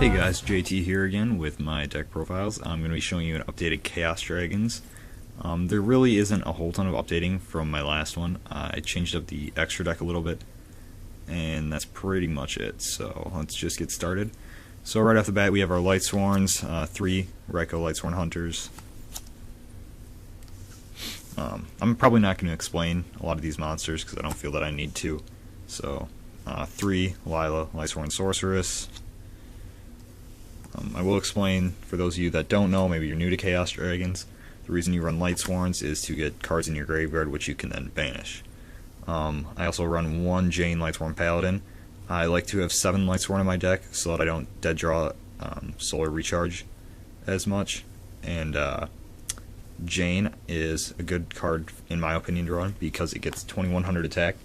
Hey guys, JT here again with my deck profiles. I'm going to be showing you an updated Chaos Dragons. There really isn't a whole ton of updating from my last one. I changed up the extra deck a little bit, and that's pretty much it. So let's just get started. So right off the bat we have our Lightsworns, 3 Ryko Lightsworn Hunters. I'm probably not going to explain a lot of these monsters because I don't feel that I need to. So 3 Lila Lightsworn Sorceress. I will explain, for those of you that don't know, maybe you're new to Chaos Dragons, the reason you run Lightsworns is to get cards in your graveyard which you can then banish. I also run 1 Jane Lightsworn Paladin. I like to have 7 Lightsworn in my deck so that I don't dead draw Solar Recharge as much. And Jane is a good card in my opinion to run because it gets 2100 attack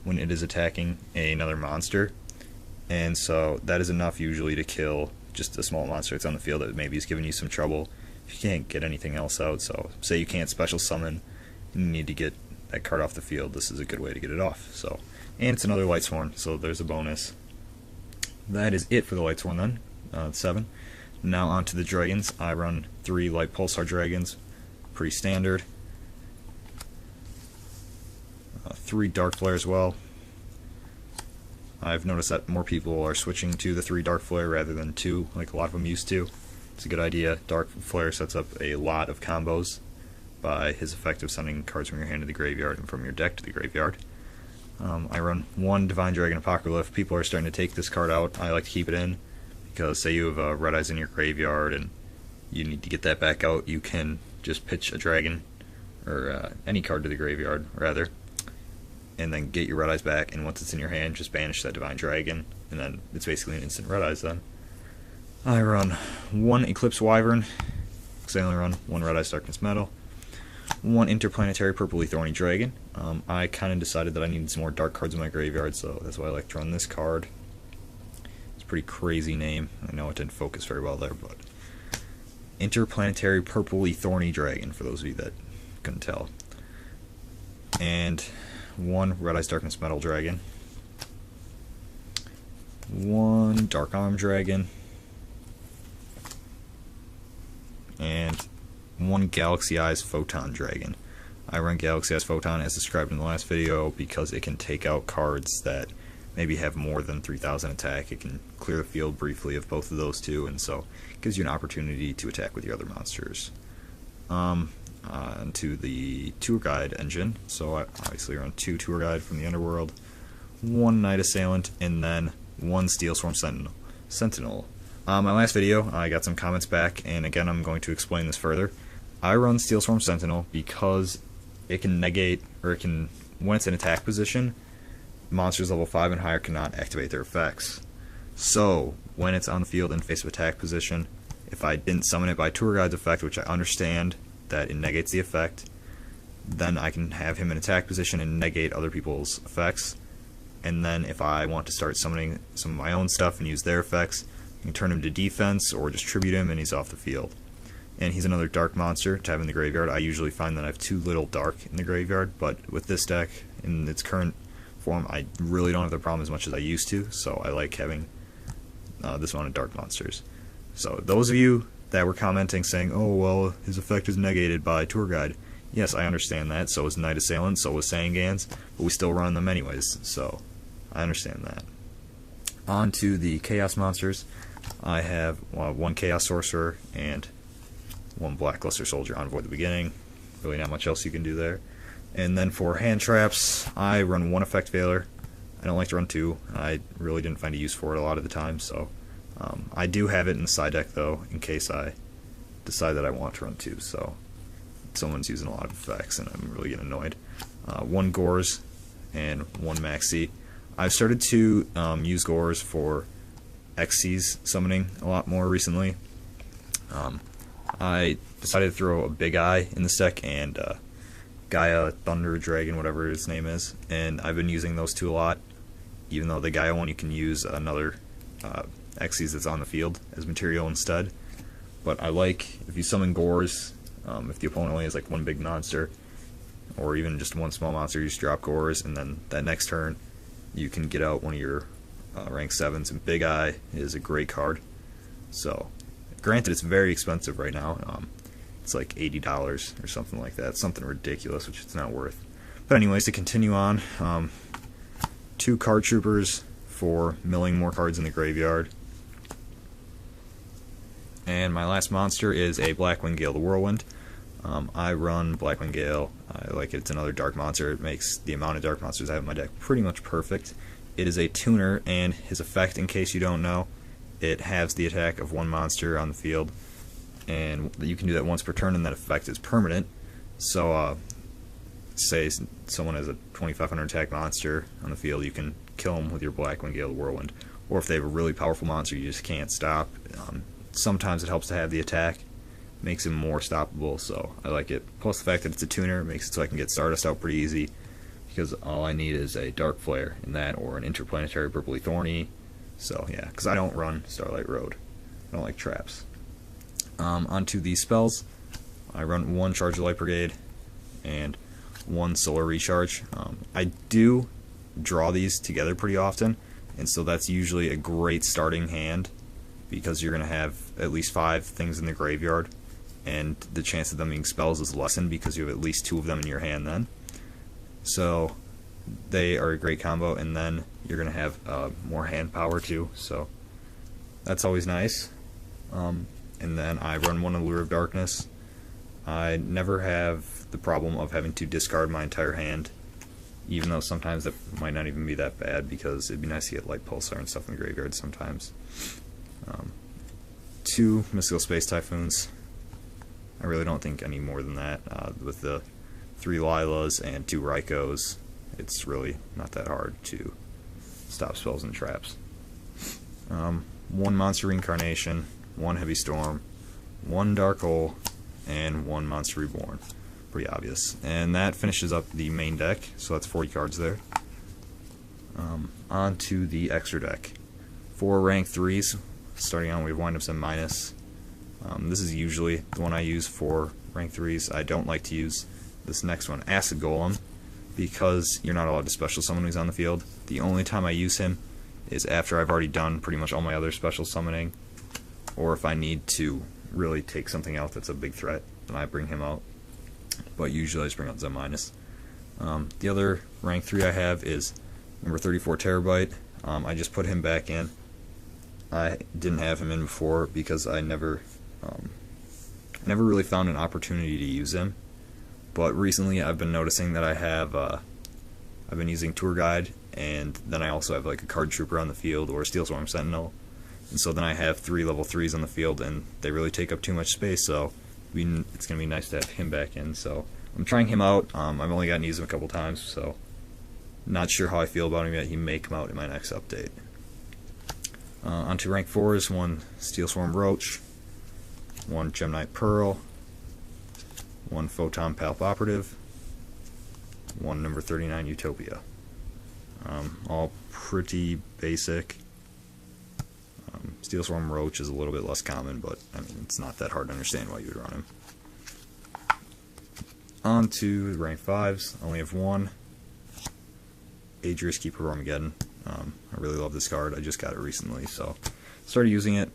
when it is attacking another monster. And so that is enough usually to kill just a small monster that's on the field that maybe is giving you some trouble if you can't get anything else out. So say you can't special summon and you need to get that card off the field, this is a good way to get it off. So, and it's another Lightsworn, so there's a bonus. That is it for the Lightsworn then, 7. Now on to the Dragons. I run 3 Light Pulsar Dragons, pretty standard. 3 Dark Flare as well. I've noticed that more people are switching to the 3 Dark Flare rather than 2, like a lot of them used to. It's a good idea. Dark Flare sets up a lot of combos by his effect of sending cards from your hand to the graveyard and from your deck to the graveyard. I run 1 Divine Dragon Apocryph. People are starting to take this card out. I like to keep it in because say you have Red Eyes in your graveyard and you need to get that back out, you can just pitch a dragon, or any card to the graveyard, rather, and then get your Red Eyes back, and once it's in your hand, just banish that Divine Dragon, and then it's basically an instant Red Eyes then. I run 1 Eclipse Wyvern, because I only run 1 Red Eyes Darkness Metal. 1 Interplanetary Purpley Thorny Dragon. I kind of decided that I needed some more dark cards in my graveyard, so that's why I like to run this card. It's a pretty crazy name. I know it didn't focus very well there, but Interplanetary Purpley Thorny Dragon, for those of you that couldn't tell. And 1 Red Eyes Darkness Metal Dragon, 1 Dark Arm Dragon, and 1 Galaxy Eyes Photon Dragon. I run Galaxy Eyes Photon as described in the last video because it can take out cards that maybe have more than 3000 attack. It can clear the field briefly of both of those two, and so it gives you an opportunity to attack with your other monsters. Onto the tour guide engine. So I obviously run 2 tour guide from the underworld, 1 Night Assailant, and then 1 Steel Swarm Sentinel. My last video I got some comments back, and again I'm going to explain this further. I run Steel Swarm Sentinel because it can negate, or it can, when it's in attack position, monsters level 5 and higher cannot activate their effects. So when it's on the field in face of attack position, if I didn't summon it by tour guide's effect, which I understand that it negates the effect, then I can have him in attack position and negate other people's effects. And then if I want to start summoning some of my own stuff and use their effects, I can turn him to defense or just tribute him and he's off the field. And he's another dark monster to have in the graveyard. I usually find that I have too little dark in the graveyard, but with this deck in its current form I really don't have the problem as much as I used to, so I like having this amount of dark monsters. So those of you that were commenting saying, oh well, his effect is negated by tour guide. Yes, I understand that. So is Night Assailant, so is Sangans, but we still run them anyways, so I understand that. On to the Chaos monsters. I have 1 Chaos Sorcerer and 1 Blackluster Soldier on Void the Beginning. Really not much else you can do there. And then for hand traps, I run 1 Effect Veiler. I don't like to run 2. I really didn't find a use for it a lot of the time, so I do have it in the side deck though, in case I decide that I want to run 2, so someone's using a lot of effects and I'm really getting annoyed. 1 Gores and 1 Maxi. I've started to use Gores for Xyz summoning a lot more recently. I decided to throw a Big Eye in this deck and Gaia Thunder Dragon, whatever his name is, and I've been using those 2 a lot, even though the Gaia one you can use another Xyz that's on the field as material instead. But I like, if you summon Gores, if the opponent only has like 1 big monster, or even just 1 small monster, you just drop Gores, and then that next turn you can get out one of your rank 7s, and Big Eye is a great card. So, granted, it's very expensive right now. It's like $80 or something like that. Something ridiculous, which it's not worth. But anyways, to continue on, 2 card troopers for milling more cards in the graveyard. And my last monster is a Blackwing Gale the Whirlwind. I run Blackwing Gale. I like it. It's another dark monster. It makes the amount of dark monsters I have in my deck pretty much perfect. It is a tuner, and his effect, in case you don't know, it halves the attack of one monster on the field. And you can do that once per turn, and that effect is permanent. So, say someone has a 2500 attack monster on the field, you can kill them with your Blackwing Gale the Whirlwind. Or if they have a really powerful monster you just can't stop, sometimes it helps to have the attack, makes him more stoppable, so I like it. Plus the fact that it's a tuner makes it so I can get Stardust out pretty easy, because all I need is a Dark Flare in that, or an Interplanetary Purpley Thorny. So yeah, because I don't run Starlight Road. I don't like traps. Onto these spells. I run 1 Charge of Light Brigade and 1 Solar Recharge. I do draw these together pretty often, and so that's usually a great starting hand, because you're going to have at least 5 things in the graveyard, and the chance of them being spells is lessened because you have at least 2 of them in your hand then. So they are a great combo, and then you're going to have more hand power too, so that's always nice. And then I run 1 Allure of Darkness. I never have the problem of having to discard my entire hand, even though sometimes that might not even be that bad, because it'd be nice to get Light Pulsar and stuff in the graveyard sometimes. 2 Mystical Space Typhoons. I really don't think any more than that. With the 3 Lilas and 2 Raikos, it's really not that hard to stop spells and traps. 1 Monster Reincarnation, 1 Heavy Storm, 1 Dark Hole, and 1 Monster Reborn. Pretty obvious. And that finishes up the main deck, so that's 40 cards there. On to the extra deck. 4 rank 3s. Starting on, we have windups and minus. This is usually the one I use for rank 3s. I don't like to use this next one, Acid Golem, because you're not allowed to special summon when he's on the field. The only time I use him is after I've already done pretty much all my other special summoning, or if I need to really take something out that's a big threat, then I bring him out. But usually I just bring out Z minus. The other rank 3 I have is number 34 Terabyte. I just put him back in. I didn't have him in before because I never really found an opportunity to use him. But recently I've been noticing that I've been using Tour Guide, and then I also have like a Card Trooper on the field or a Steel Swarm Sentinel, and so then I have 3 level 3s on the field, and they really take up too much space. So it's gonna be nice to have him back in. So I'm trying him out. I've only gotten to use him a couple times, so not sure how I feel about him yet. He may come out in my next update. Onto rank 4s, 1 Steel Swarm Roach, 1 Gemnite Pearl, 1 Photon Palp Operative, 1 number 39 Utopia. All pretty basic. Steel Swarm Roach is a little bit less common, but I mean, it's not that hard to understand why you would run him. On to rank 5s, I only have 1 Adrius, Keeper of Armageddon. I really love this card. I just got it recently, so started using it.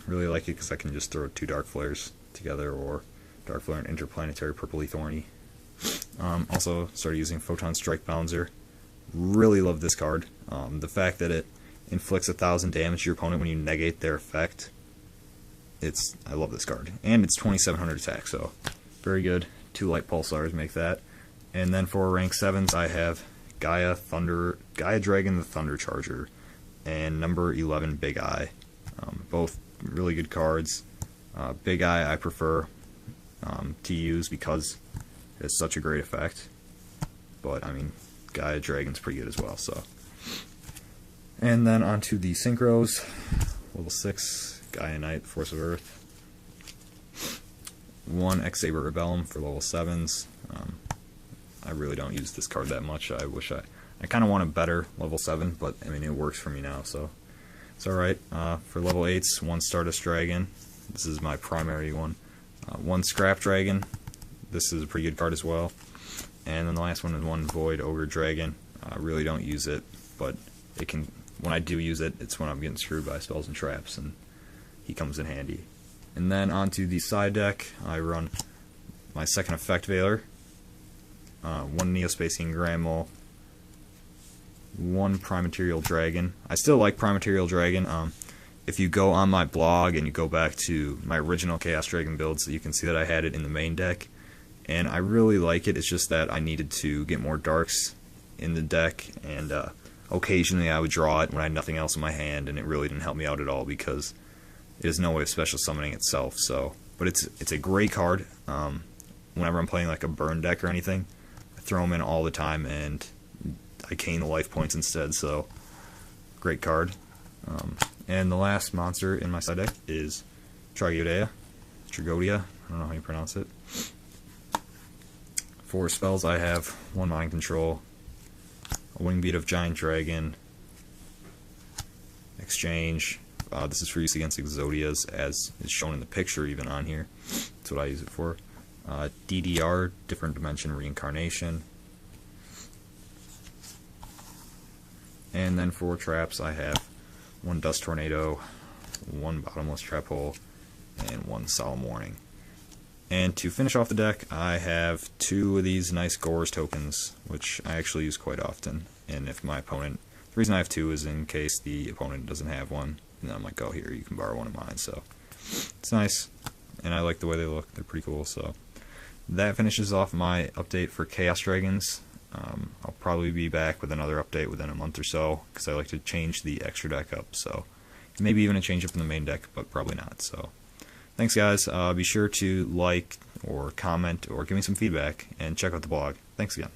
Really like it because I can just throw 2 Dark Flares together, or Dark Flare and Interplanetary Purpley Thorny. Also started using Photon Strike Bouncer. Really love this card. The fact that it inflicts 1,000 damage to your opponent when you negate their effect. I love this card. And it's 2,700 attack, so very good. 2 Light Pulsars make that. And then for rank 7s, I have Gaia Dragon the Thunder Charger and number 11 Big Eye. Both really good cards. Big Eye I prefer to use because it has such a great effect. But I mean, Gaia Dragon's pretty good as well. So, and then onto the Synchros. Level 6 Gaia Knight, Force of Earth. 1 X-Saber Rebellum for level 7s. I really don't use this card that much. I kind of want a better level 7, but I mean, it works for me now, so it's alright. For level 8s, 1 Stardust Dragon. This is my primary one. 1 Scrap Dragon. This is a pretty good card as well. And then the last one is 1 Void Ogre Dragon. I really don't use it, but it can. When I do use it, it's when I'm getting screwed by spells and traps, and he comes in handy. And then onto the side deck, I run my second effect Veiler, one Neospacing Grammel, one Primaterial Dragon. I still like Primaterial Dragon. If you go on my blog and you go back to my original Chaos Dragon builds, you can see that I had it in the main deck, and I really like it. It's just that I needed to get more darks in the deck, and occasionally I would draw it when I had nothing else in my hand, and it really didn't help me out at all because it has no way of special summoning itself. So, but it's a great card. Whenever I'm playing like a burn deck or anything, I throw them in all the time, and I gain the life points instead. So, great card. And the last monster in my side deck is Tragodia. I don't know how you pronounce it. For spells, I have one Mind Control, a Wingbeat of Giant Dragon, Exchange. This is for use against Exodias, as is shown in the picture even on here. That's what I use it for. DDR, Different Dimension Reincarnation. And then for traps, I have one Dust Tornado, one Bottomless Trap Hole, and one Solemn Warning. And to finish off the deck, I have two of these nice Gores tokens, which I actually use quite often. And if my opponent, the reason I have two is in case the opponent doesn't have one, and then I'm like, oh, here, you can borrow one of mine. So it's nice, and I like the way they look. They're pretty cool. So that finishes off my update for Chaos Dragons. I'll probably be back with another update within a month or so, because I like to change the extra deck up. So maybe even a change up in the main deck, but probably not. So thanks, guys. Be sure to like or comment or give me some feedback, and check out the blog. Thanks again.